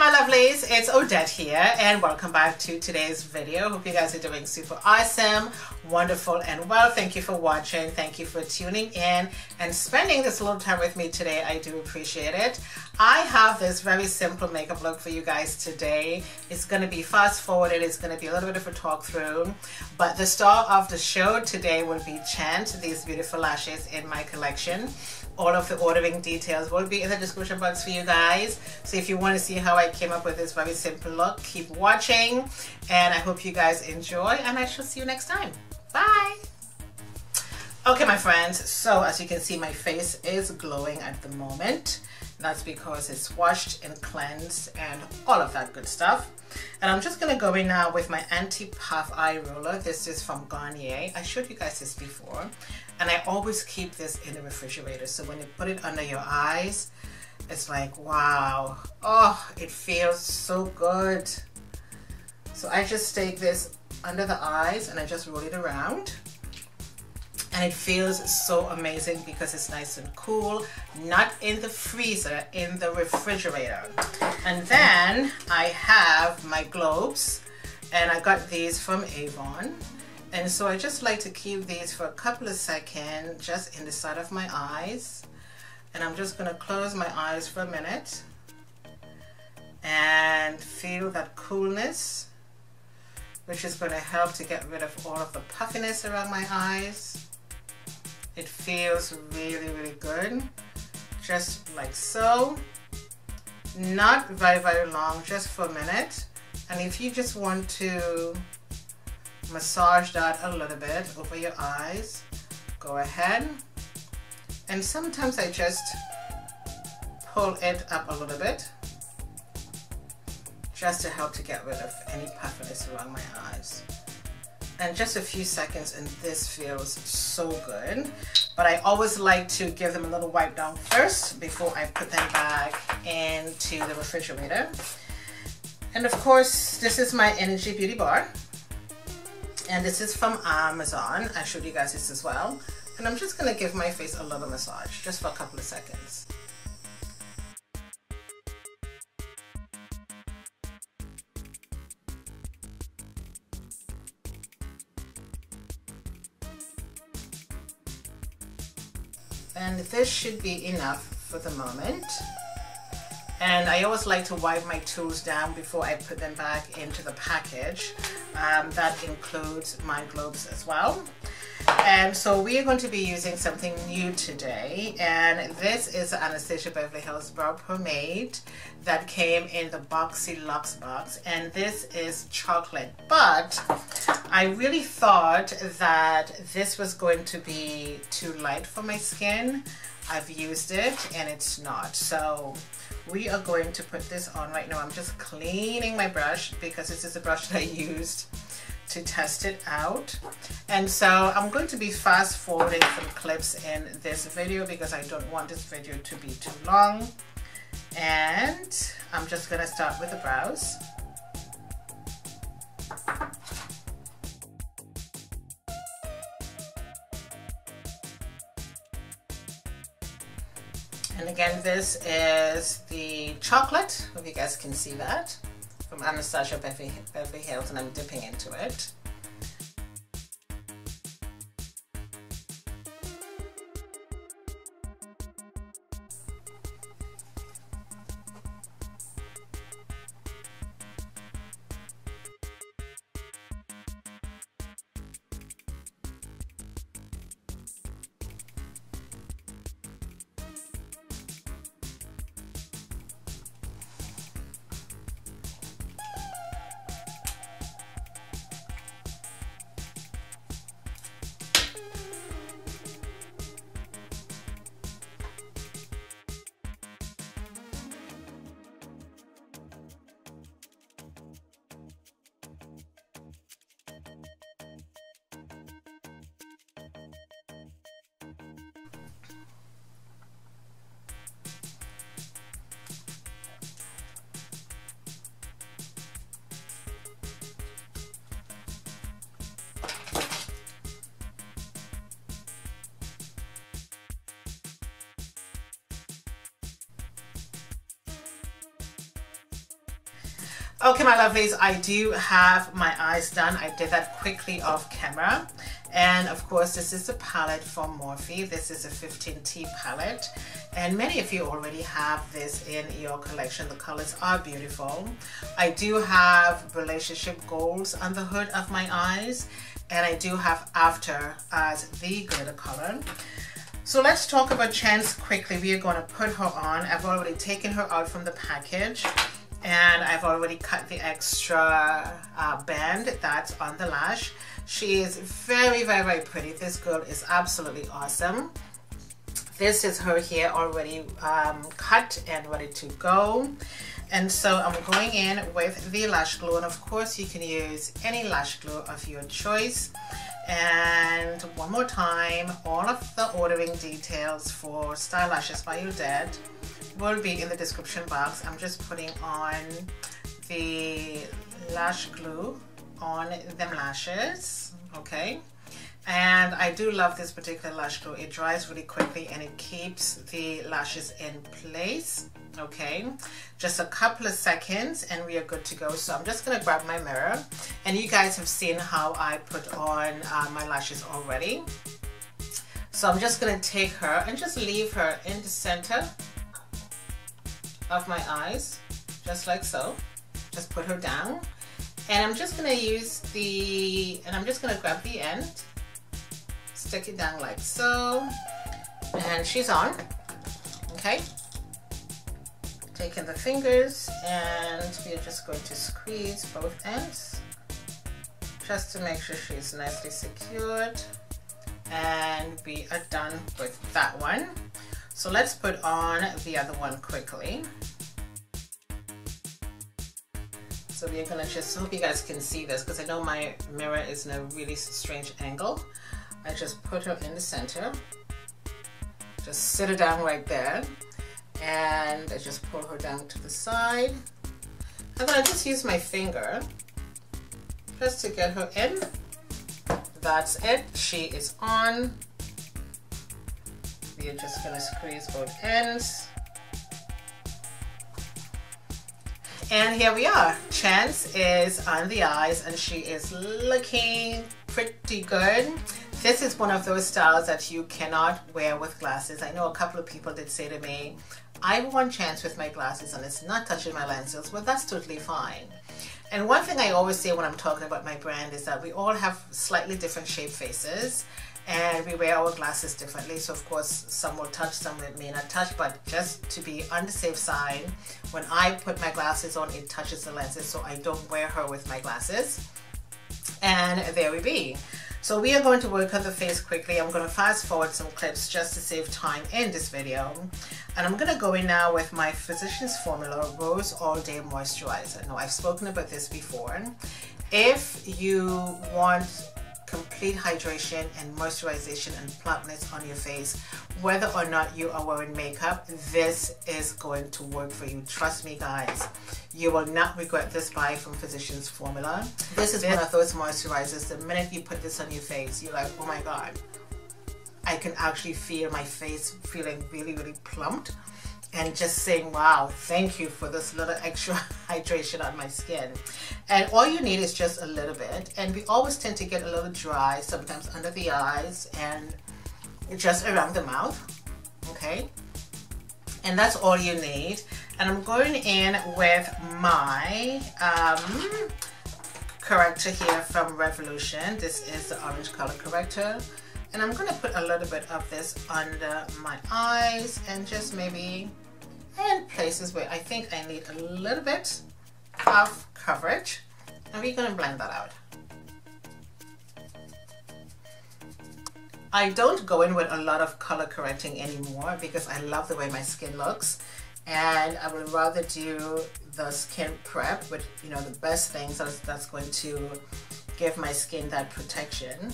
my lovelies, it's Odette here and welcome back to today's video. Hope you guys are doing super awesome, wonderful and well. Thank you for watching. Thank you for tuning in and spending this little time with me today. I do appreciate it. I have this very simple makeup look for you guys today. It's going to be fast forwarded. It's going to be a little bit of a talk through, but the star of the show today will be Chant, these beautiful lashes in my collection. All of the ordering details will be in the description box for you guys. So if you want to see how I came up with this very simple look, keep watching. And I hope you guys enjoy and I shall see you next time. Bye. Okay, my friends. So as you can see, my face is glowing at the moment. That's because it's washed and cleansed and all of that good stuff. And I'm just going to go in now with my anti-puff eye roller. This is from Garnier. I showed you guys this before. And I always keep this in the refrigerator. So when you put it under your eyes, it's like, wow. Oh, it feels so good. So I just take this under the eyes and I just roll it around. And it feels so amazing because it's nice and cool, not in the freezer, in the refrigerator. And then I have my globes, and I got these from Avon. And so I just like to keep these for a couple of seconds just in the side of my eyes. And I'm just gonna close my eyes for a minute and feel that coolness, which is gonna help to get rid of all of the puffiness around my eyes. It feels really, really good. Just like so. Not very, very long, just for a minute. And if you just want to massage that a little bit over your eyes, go ahead. And sometimes I just pull it up a little bit just to help to get rid of any puffiness around my eyes. And just a few seconds and this feels so good. But I always like to give them a little wipe down first before I put them back into the refrigerator. And of course, this is my Energy Beauty Bar. And this is from Amazon. I showed you guys this as well. And I'm just gonna give my face a little massage just for a couple of seconds. And this should be enough for the moment. And I always like to wipe my tools down before I put them back into the package. That includes my globes as well. And so we are going to be using something new today. And this is the Anastasia Beverly Hills Brow Pomade that came in the Boxy Luxe box. And this is chocolate. But I really thought that this was going to be too light for my skin. I've used it and it's not. So we are going to put this on right now. I'm just cleaning my brush because this is a brush that I used to test it out. And so I'm going to be fast forwarding some clips in this video because I don't want this video to be too long. And I'm just gonna start with the brows. And again, this is the chocolate, hope you guys can see that, from Anastasia Beverly Hills, and I'm dipping into it. Okay, my lovelies, I do have my eyes done. I did that quickly off camera. And of course, this is the palette from Morphe. This is a 15T palette. And many of you already have this in your collection. The colors are beautiful. I do have Relationship Goals on the hood of my eyes. And I do have After as the glitter color. So let's talk about Chance quickly. We are going to put her on. I've already taken her out from the package. And I've already cut the extra band that's on the lash. She is very, very, very pretty. This girl is absolutely awesome. This is her hair already cut and ready to go. And so I'm going in with the Lash Glue, and of course you can use any Lash Glue of your choice. And one more time, all of the ordering details for Starlashesbyodette will be in the description box. I'm just putting on the Lash Glue on them lashes, okay? And I do love this particular lash glue. It dries really quickly and it keeps the lashes in place, okay? Just a couple of seconds and we are good to go. So I'm just gonna grab my mirror, and you guys have seen how I put on my lashes already. So I'm just gonna take her and just leave her in the center of my eyes, just like so. Just put her down, and I'm just gonna I'm just gonna grab the end, stick it down like so, and she's on, okay? Taking the fingers, and we're just going to squeeze both ends, just to make sure she's nicely secured, and we are done with that one. So let's put on the other one quickly. So we're gonna just, hope you guys can see this because I know my mirror is in a really strange angle. I just put her in the center, just sit her down right there, and I just pull her down to the side. And then I just use my finger just to get her in. That's it, she is on. We're just gonna squeeze both ends. And here we are. Chance is on the eyes and she is looking pretty good. This is one of those styles that you cannot wear with glasses. I know a couple of people did say to me, I want Chance with my glasses and it's not touching my lenses. Well, that's totally fine. And one thing I always say when I'm talking about my brand is that we all have slightly different shaped faces and we wear our glasses differently. So of course, some will touch, some may not touch, but just to be on the safe side, when I put my glasses on, it touches the lenses, so I don't wear her with my glasses. And there we be. So we are going to work on the face quickly. I'm going to fast forward some clips just to save time in this video. And I'm going to go in now with my Physicians Formula Rose All Day Moisturizer. Now, I've spoken about this before. If you want complete hydration and moisturization and plumpness on your face, whether or not you are wearing makeup, this is going to work for you. Trust me, guys. You will not regret this buy from Physicians Formula. This is one of those moisturizers, the minute you put this on your face, you're like, oh my God, I can actually feel my face feeling really, really plumped. And just saying, wow, thank you for this little extra hydration on my skin. And all you need is just a little bit. And we always tend to get a little dry, sometimes under the eyes and just around the mouth, okay? And that's all you need. And I'm going in with my corrector here from Revolution. This is the orange color corrector. And I'm gonna put a little bit of this under my eyes and just maybe in places where I think I need a little bit of coverage. And we're gonna blend that out. I don't go in with a lot of color correcting anymore because I love the way my skin looks. And I would rather do the skin prep with, you know, the best things that's going to give my skin that protection,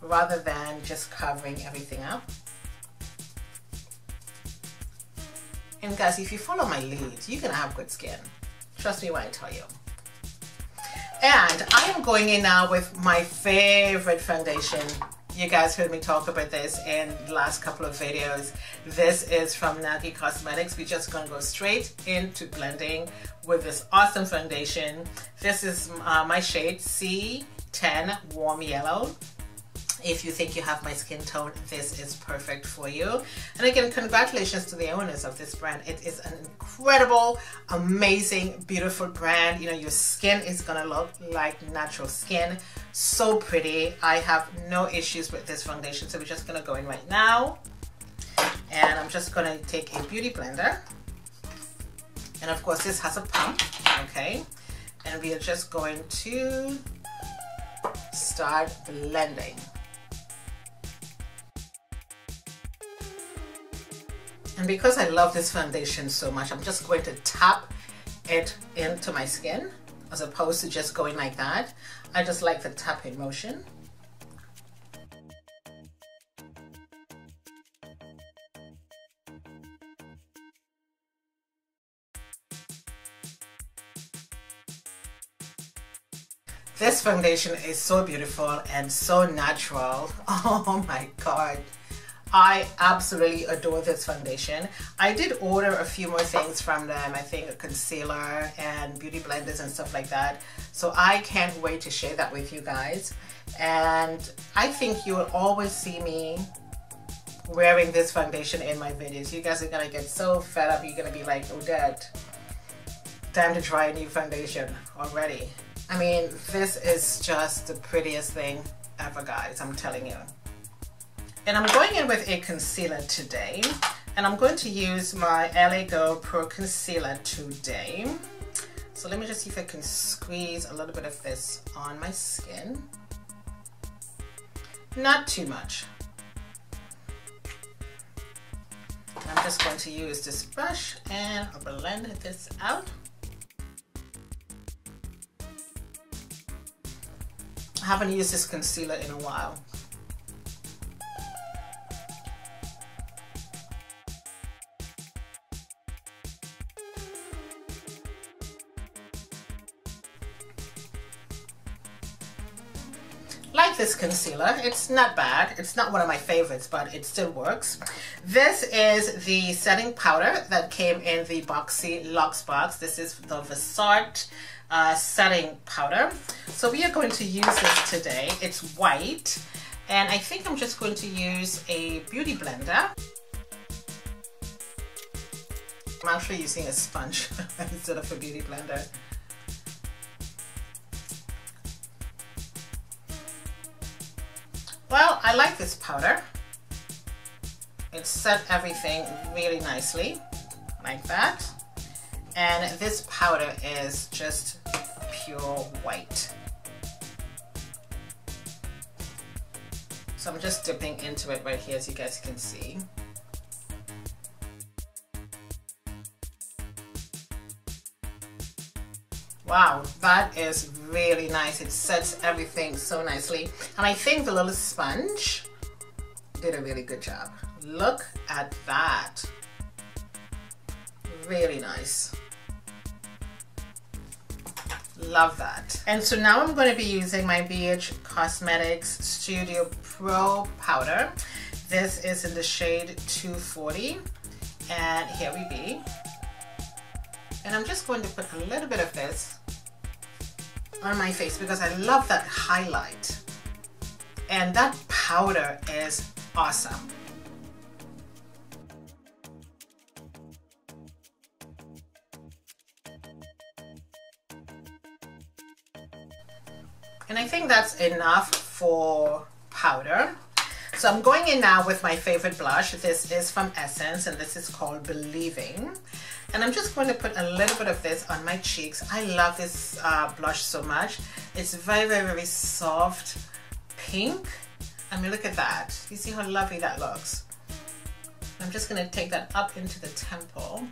rather than just covering everything up. And guys, if you follow my lead, you're gonna have good skin. Trust me when I tell you. And I am going in now with my favorite foundation You guys heard me talk about this in the last couple of videos. This is from Nagi Cosmetics. We're just gonna go straight into blending with this awesome foundation. This is my shade C10 Warm Yellow. If you think you have my skin tone, this is perfect for you. And again, congratulations to the owners of this brand. It is an incredible, amazing, beautiful brand. You know, your skin is gonna look like natural skin. So pretty. I have no issues with this foundation. So we're just gonna go in right now. And I'm just gonna take a beauty blender. And of course, this has a pump, okay? And we are just going to start blending. And because I love this foundation so much, I'm just going to tap it into my skin as opposed to just going like that. I just like the tapping motion. This foundation is so beautiful and so natural. Oh my God. I absolutely adore this foundation. I did order a few more things from them. I think a concealer and beauty blenders and stuff like that. So I can't wait to share that with you guys. And I think you will always see me wearing this foundation in my videos. You guys are gonna get so fed up. You're gonna be like, Odette, time to try a new foundation already. I mean, this is just the prettiest thing ever, guys, I'm telling you. And I'm going in with a concealer today, and I'm going to use my LA Girl Pro Concealer today. So let me just see if I can squeeze a little bit of this on my skin. Not too much. I'm just going to use this brush and I'll blend this out. I haven't used this concealer in a while. Like this concealer, it's not bad. It's not one of my favorites, but it still works. This is the setting powder that came in the Boxy Luxe box. This is the Versace setting powder. So we are going to use this today. It's white, and I think I'm just going to use a beauty blender. I'm actually using a sponge instead of a beauty blender. Well, I like this powder. It set everything really nicely, like that. And this powder is just pure white. So I'm just dipping into it right here, as you guys can see. Wow, that is really nice. It sets everything so nicely. And I think the little sponge did a really good job. Look at that. Really nice. Love that. And so now I'm going to be using my BH Cosmetics Studio Pro powder. This is in the shade 240. And here we be. And I'm just going to put a little bit of this on my face because I love that highlight. And that powder is awesome. And I think that's enough for powder. So I'm going in now with my favorite blush. This is from Essence and this is called Believing. And I'm just going to put a little bit of this on my cheeks. I love this blush so much. It's very, very, very soft pink. I mean, look at that. You see how lovely that looks? I'm just going to take that up into the temple.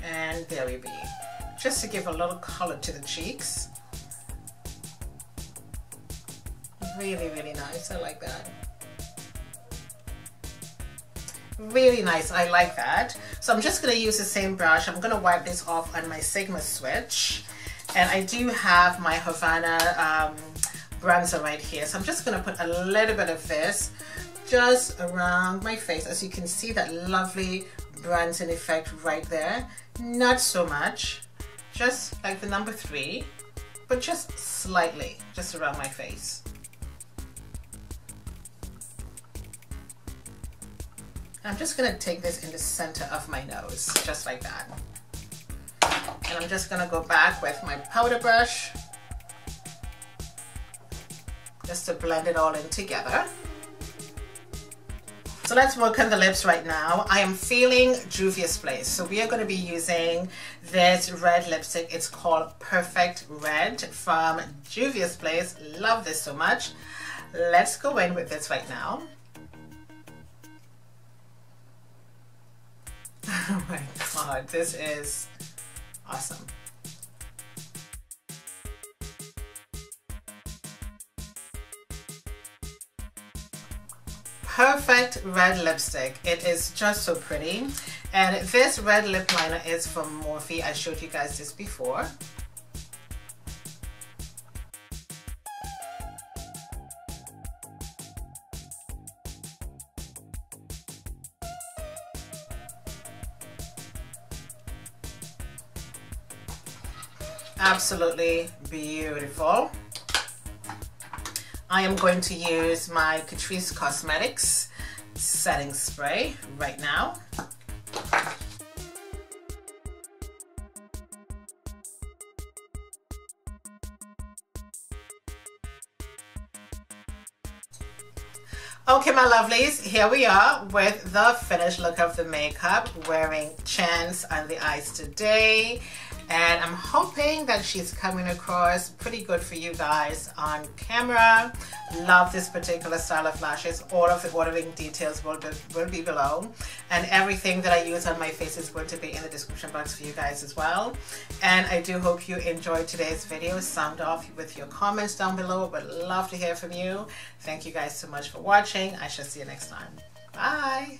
And there we be. Just to give a little color to the cheeks. Really, really nice. I like that. Really nice. I like that. So I'm just going to use the same brush. I'm going to wipe this off on my Sigma switch. And I do have my Havana bronzer right here. So I'm just going to put a little bit of this just around my face. As you can see, that lovely bronzing effect right there. Not so much, just like the number 3, but just slightly, just around my face. I'm just going to take this in the center of my nose, just like that. And I'm just going to go back with my powder brush just to blend it all in together. So let's work on the lips right now. I am feeling Juvia's Place. So we are going to be using this red lipstick. It's called Perfect Red from Juvia's Place. Love this so much. Let's go in with this right now. Oh my God, this is awesome. Perfect red lipstick. It is just so pretty. And this red lip liner is from Morphe. I showed you guys this before. Absolutely beautiful. I am going to use my Catrice Cosmetics setting spray right now. Okay, my lovelies, here we are with the finished look of the makeup, wearing Chance on the eyes today. And I'm hoping that she's coming across pretty good for you guys on camera. Love this particular style of lashes. All of the ordering details will be below. And everything that I use on my face is going to be in the description box for you guys as well. And I do hope you enjoyed today's video. Sound off with your comments down below. Would love to hear from you. Thank you guys so much for watching. I shall see you next time. Bye.